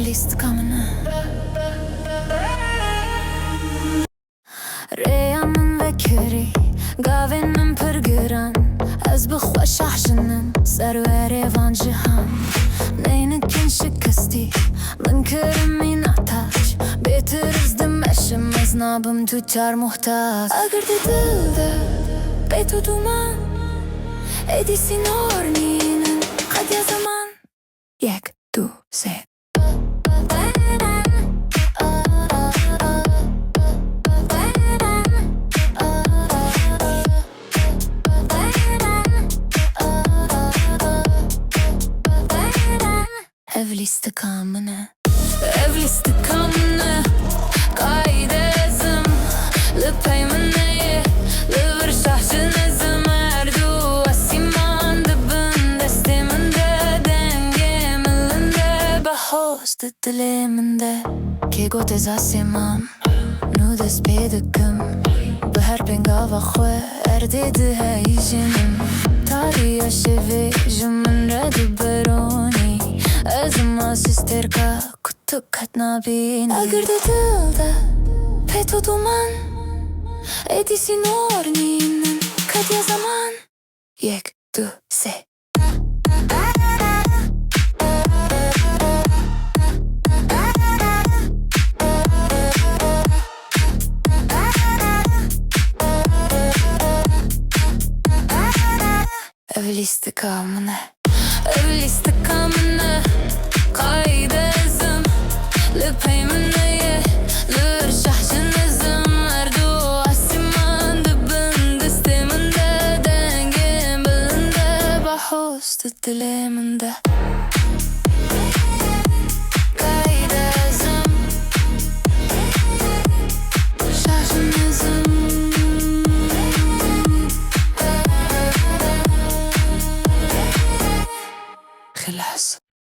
istikamını Reyamın ve köri Gavenin pırgıran Ez bixweş ahjinin Server evan cihan Neynikin şikasti Min kirimi nahtaç Betirizdim eşim Ez nabım tüccar muhtaç Agar de dilde Betu duman Edisi norninin Kad ya zaman Yek du se Evli istikamını Evli istikamını Kaydezim Lüpeymeneye Lüvrşahşınızım Erdu Asiman Dıbın Desteminde Dengemilinde Bahost diliminde Ki gotez asimam Nudes pediküm Beher pengava xwe Erdedi heyjinim Tariya şevi Jimin redi beroni Ezma sisterka kutu katna bin Agar de dilde Petu duman Edisi norninin Kad ya zaman Yek du se Evli istikamını Evli istikamını Kaydezim Lüpeymeneye Lürşahşınızım Erdu Asiman Dıbın Desteminde Dengem bilinde Bahost diliminde